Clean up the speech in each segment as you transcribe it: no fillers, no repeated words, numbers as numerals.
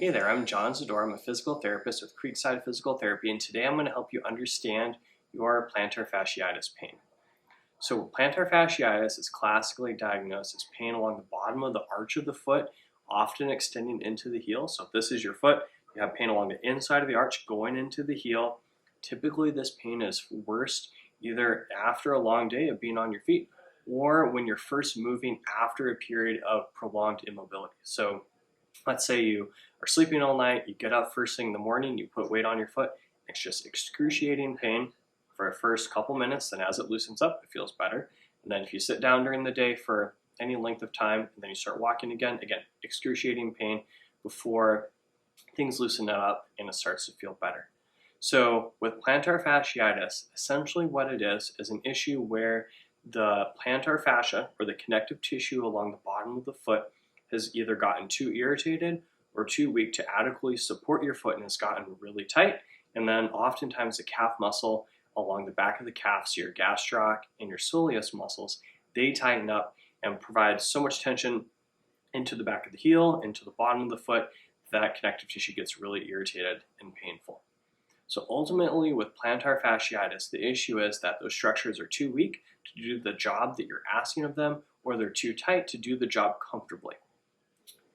Hey there, I'm John Zador. I'm a physical therapist with Creekside Physical Therapy, and today I'm going to help you understand your plantar fasciitis pain. So plantar fasciitis is classically diagnosed as pain along the bottom of the arch of the foot, often extending into the heel. So if this is your foot, you have pain along the inside of the arch going into the heel. Typically this pain is worst either after a long day of being on your feet or when you're first moving after a period of prolonged immobility. So let's say you are sleeping all night, you get up first thing in the morning, you put weight on your foot, it's just excruciating pain for the first couple minutes, then as it loosens up, it feels better. And then if you sit down during the day for any length of time, and then you start walking again, excruciating pain before things loosen up and it starts to feel better. So with plantar fasciitis, essentially what it is an issue where the plantar fascia, or the connective tissue along the bottom of the foot, has either gotten too irritated or too weak to adequately support your foot and has gotten really tight. And then oftentimes the calf muscle along the back of the calf, so your gastroc and your soleus muscles, they tighten up and provide so much tension into the back of the heel, into the bottom of the foot, that connective tissue gets really irritated and painful. So ultimately with plantar fasciitis, the issue is that those structures are too weak to do the job that you're asking of them, or they're too tight to do the job comfortably.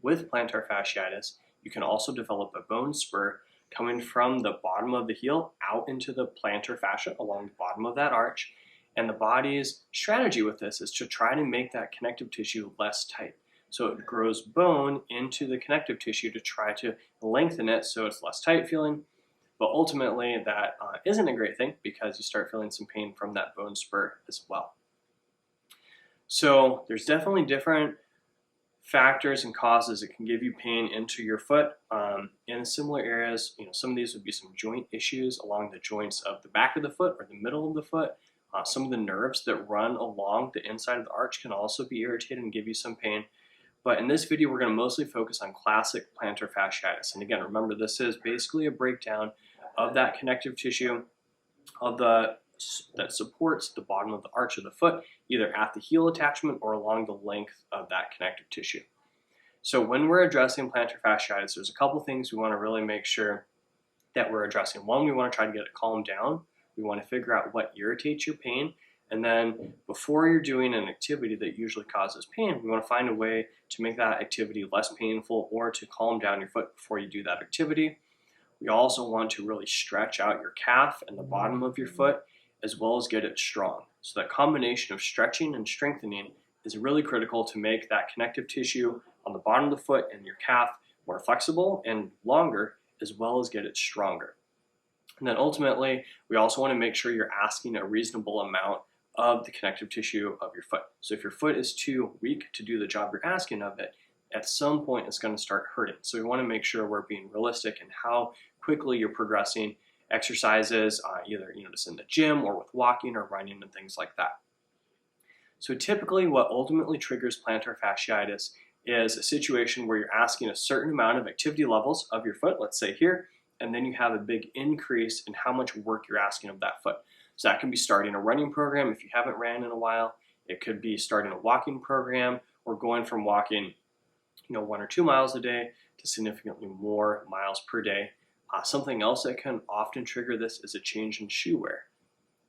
With plantar fasciitis, you can also develop a bone spur coming from the bottom of the heel out into the plantar fascia along the bottom of that arch. And the body's strategy with this is to try to make that connective tissue less tight. So it grows bone into the connective tissue to try to lengthen it so it's less tight feeling. But ultimately that isn't a great thing because you start feeling some pain from that bone spur as well. So there's definitely different factors and causes that can give you pain into your foot in similar areas. Some of these would be some joint issues along the joints of the back of the foot or the middle of the foot. Some of the nerves that run along the inside of the arch can also be irritated and give you some pain. But in this video, we're going to mostly focus on classic plantar fasciitis. And again, remember, this is basically a breakdown of that connective tissue that supports the bottom of the arch of the foot, either at the heel attachment or along the length of that connective tissue. So when we're addressing plantar fasciitis, there's a couple things we want to really make sure that we're addressing. One, we want to try to get it calmed down. We want to figure out what irritates your pain. And then before you're doing an activity that usually causes pain, we want to find a way to make that activity less painful or to calm down your foot before you do that activity. We also want to really stretch out your calf and the bottom of your foot, as well as get it strong. So that combination of stretching and strengthening is really critical to make that connective tissue on the bottom of the foot and your calf more flexible and longer, as well as get it stronger. And then ultimately, we also want to make sure you're asking a reasonable amount of the connective tissue of your foot. So if your foot is too weak to do the job you're asking of it, at some point it's going to start hurting. So we want to make sure we're being realistic in how quickly you're progressing exercises, either just in the gym or with walking or running and things like that. So typically what ultimately triggers plantar fasciitis is a situation where you're asking a certain amount of activity levels of your foot, let's say here, and then you have a big increase in how much work you're asking of that foot. So that can be starting a running program if you haven't ran in a while. It could be starting a walking program or going from walking 1 or 2 miles a day to significantly more miles per day. Something else that can often trigger this is a change in shoe wear.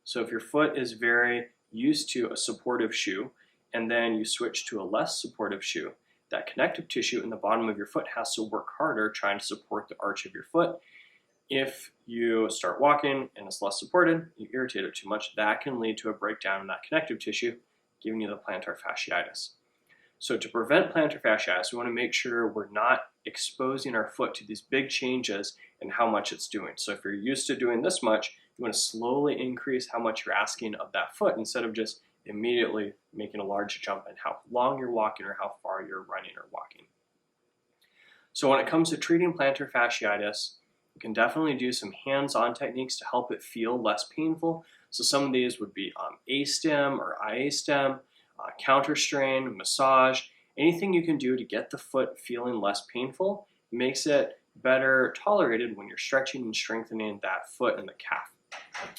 So if your foot is very used to a supportive shoe and then you switch to a less supportive shoe, that connective tissue in the bottom of your foot has to work harder trying to support the arch of your foot. If you start walking and it's less supported, you irritate it too much, that can lead to a breakdown in that connective tissue, giving you the plantar fasciitis. So to prevent plantar fasciitis, we want to make sure we're not exposing our foot to these big changes in how much it's doing. So if you're used to doing this much, you want to slowly increase how much you're asking of that foot instead of just immediately making a large jump in how long you're walking or how far you're running or walking. So when it comes to treating plantar fasciitis, you can definitely do some hands-on techniques to help it feel less painful. So some of these would be A-stem or IA-stem, counter strain, massage, anything you can do to get the foot feeling less painful makes it better tolerated when you're stretching and strengthening that foot and the calf.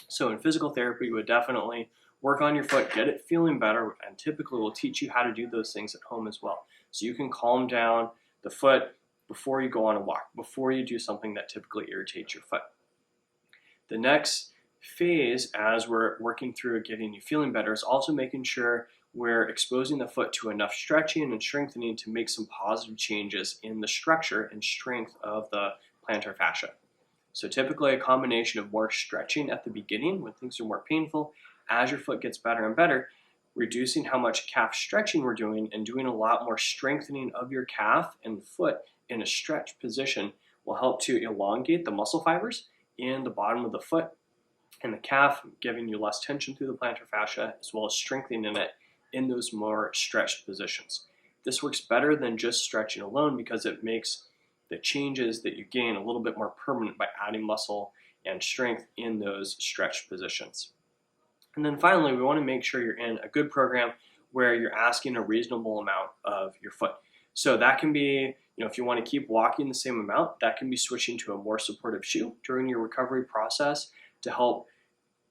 So in physical therapy, we would definitely work on your foot, get it feeling better, and typically we'll teach you how to do those things at home as well. So you can calm down the foot before you go on a walk, before you do something that typically irritates your foot. The next phase, as we're working through getting you feeling better, is also making sure we're exposing the foot to enough stretching and strengthening to make some positive changes in the structure and strength of the plantar fascia. So typically a combination of more stretching at the beginning when things are more painful, as your foot gets better and better, reducing how much calf stretching we're doing and doing a lot more strengthening of your calf and foot in a stretched position will help to elongate the muscle fibers in the bottom of the foot and the calf, giving you less tension through the plantar fascia as well as strengthening it in those more stretched positions. This works better than just stretching alone because it makes the changes that you gain a little bit more permanent by adding muscle and strength in those stretched positions. And then finally, we want to make sure you're in a good program where you're asking a reasonable amount of your foot. So that can be, if you want to keep walking the same amount, that can be switching to a more supportive shoe during your recovery process to help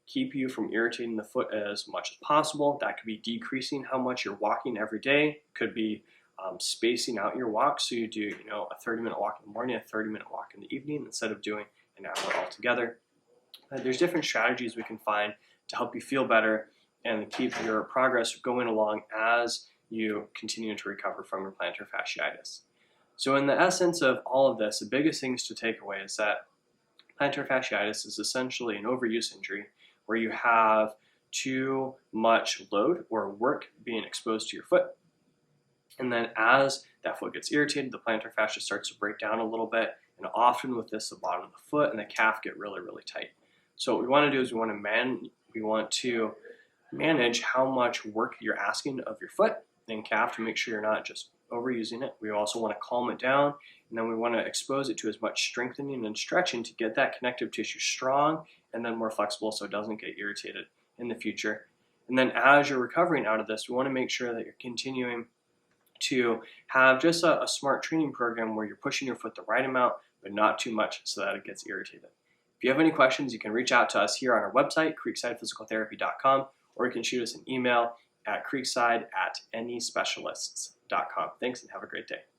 keep you from irritating the foot as much as possible. That could be decreasing how much you're walking every day. Could be spacing out your walk, so you do a 30-minute walk in the morning, a 30-minute walk in the evening instead of doing an hour altogether. There's different strategies we can find to help you feel better and keep your progress going along as you continue to recover from your plantar fasciitis. So in the essence of all of this, the biggest things to take away is that plantar fasciitis is essentially an overuse injury where you have too much load or work being exposed to your foot. And then as that foot gets irritated, the plantar fascia starts to break down a little bit. And often with this, the bottom of the foot and the calf get really, really tight. So what we want to do is we want to manage how much work you're asking of your foot and calf to make sure you're not just overusing it. We also want to calm it down, and then we want to expose it to as much strengthening and stretching to get that connective tissue strong and then more flexible so it doesn't get irritated in the future. And then as you're recovering out of this, we want to make sure that you're continuing to have just a smart training program where you're pushing your foot the right amount, but not too much so that it gets irritated. If you have any questions, you can reach out to us here on our website, creeksidephysicaltherapy.com, or you can shoot us an email at creekside@anyspecialists.com. Thanks and have a great day.